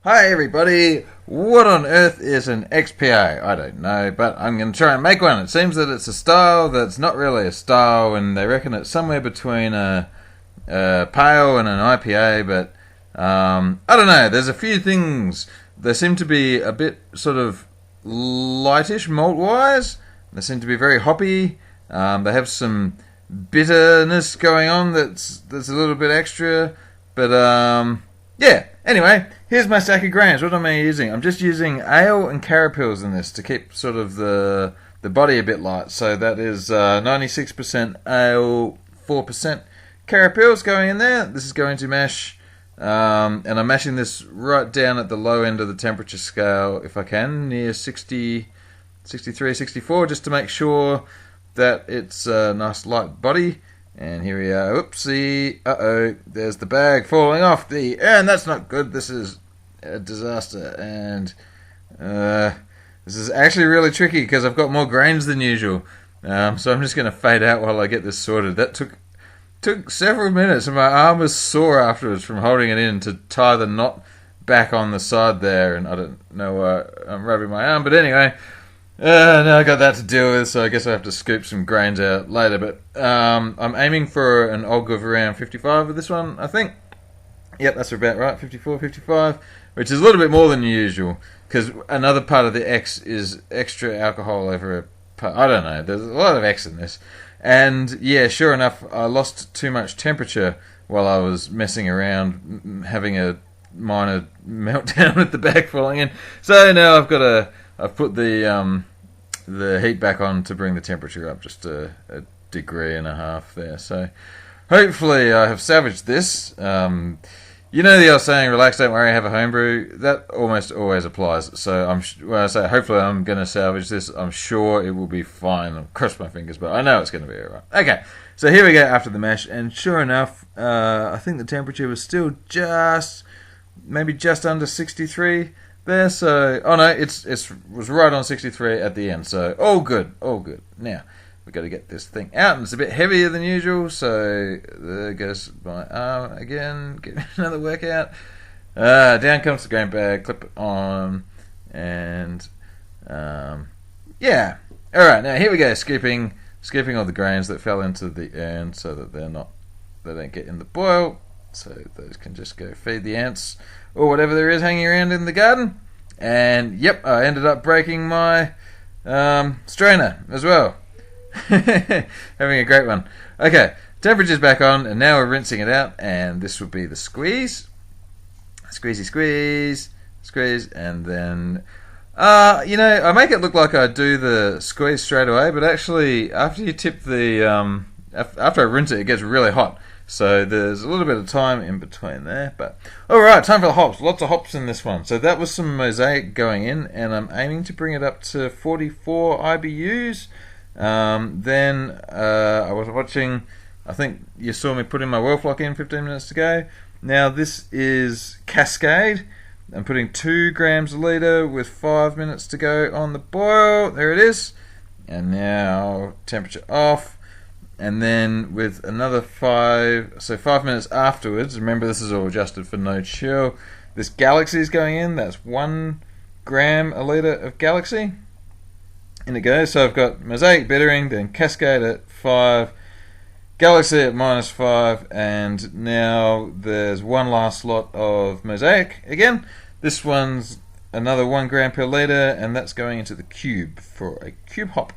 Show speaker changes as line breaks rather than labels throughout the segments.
Hi everybody, what on earth is an XPA? I don't know, but I'm going to try and make one. It seems that it's a style that's not really a style, and they reckon it's somewhere between a pale and an IPA, but I don't know. There's a few things. They seem to be a bit sort of lightish malt-wise. They seem to be very hoppy. They have some bitterness going on that's a little bit extra, but yeah. Anyway, here's my stack of grains. What am I using? I'm just using ale and Carapils in this to keep sort of the body a bit light. So that is 96% ale, 4% Carapils going in there. This is going to mash, and I'm mashing this right down at the low end of the temperature scale, if I can, near 60, 63, 64, just to make sure that it's a nice light body. And here we are. Oopsie. Uh-oh. There's the bag falling off. And that's not good. This is a disaster. And this is actually really tricky because I've got more grains than usual. So I'm just going to fade out while I get this sorted. That took several minutes, and my arm was sore afterwards from holding it in to tie the knot back on the side there. And I don't know why I'm rubbing my arm. But anyway, now I got that to deal with, so I guess I have to scoop some grains out later. But I'm aiming for an OG of around 55 with this one, I think. Yep, that's about right, 54, 55, which is a little bit more than usual, because another part of the X is extra alcohol over a part. I don't know, there's a lot of X in this. And yeah, sure enough, I lost too much temperature while I was messing around, having a minor meltdown with the bag falling in. So now I've put the heat back on to bring the temperature up just a degree and a half there. So hopefully I have salvaged this. You know the old saying, relax, don't worry, have a homebrew? That almost always applies. So when I say hopefully I'm going to salvage this, I'm sure it will be fine. I'll cross my fingers, but I know it's going to be alright. Okay, so here we go after the mash, and sure enough, I think the temperature was still maybe just under 63 there. So it was right on 63 at the end. So all good. Now we've got to get this thing out, and it's a bit heavier than usual. So there goes my arm again. Get another workout. Down comes the grain bag. Clip it on, and yeah. All right, now here we go. Scooping all the grains that fell into the urn, so that they don't get in the boil. So those can just go feed the ants or whatever there is hanging around in the garden. And yep, I ended up breaking my strainer as well. Having a great one. Okay, temperature's back on, and now we're rinsing it out, and this will be the squeeze. Squeeze, and then I make it look like I do the squeeze straight away, but actually after you tip the after I rinse it, it gets really hot. So there's a little bit of time in between there. But alright, time for the hops. Lots of hops in this one. So that was some Mosaic going in, and I'm aiming to bring it up to 44 IBUs. Then I was watching, I think you saw me putting my well flock in 15 minutes to go. Now this is Cascade. I'm putting 2 grams a litre with 5 minutes to go on the boil. There it is. And now temperature off. And then with another 5 minutes afterwards, remember this is all adjusted for no chill, this Galaxy is going in. That's 1 gram a litre of Galaxy. In it goes. So I've got Mosaic bittering, then Cascade at 5, Galaxy at -5, and now there's one last lot of Mosaic again. This one's another 1 gram per litre, and that's going into the cube for a cube hop.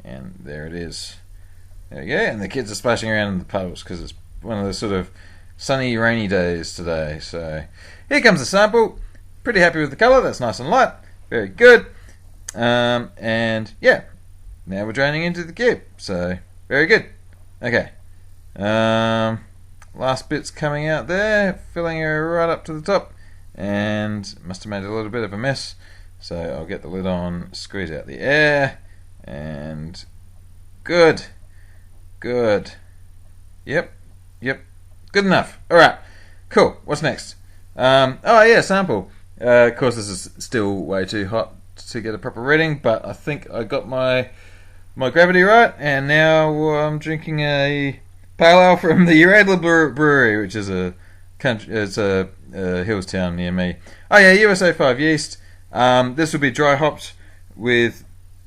And there it is. There we go, and the kids are splashing around in the puddles because it's one of those sort of sunny, rainy days today. So here comes the sample. Pretty happy with the colour. That's nice and light. Very good. And yeah, now we're draining into the cube. So very good. Okay. Last bit's coming out there, filling her right up to the top, and must have made a little bit of a mess. So I'll get the lid on, squeeze out the air, and good. Yep. Good enough. Alright. Cool. What's next? Sample. Of course, this is still way too hot to get a proper reading, but I think I got my gravity right, and now I'm drinking a pale ale from the Adler Brewery, which is a Hillstown near me. Oh yeah, USA 5 yeast. This will be dry hopped with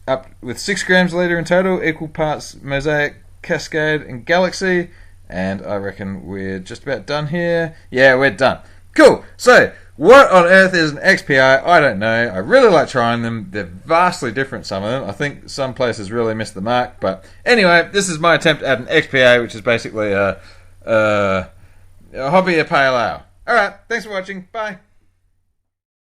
6 grams a litre in total, equal parts Mosaic, Cascade and Galaxy, and I reckon we're just about done here. Yeah, we're done. Cool. So, what on earth is an XPA? I don't know. I really like trying them. They're vastly different, some of them. I think some places really missed the mark. But anyway, this is my attempt at an XPA, which is basically a hobby pale ale. Alright, thanks for watching. Bye.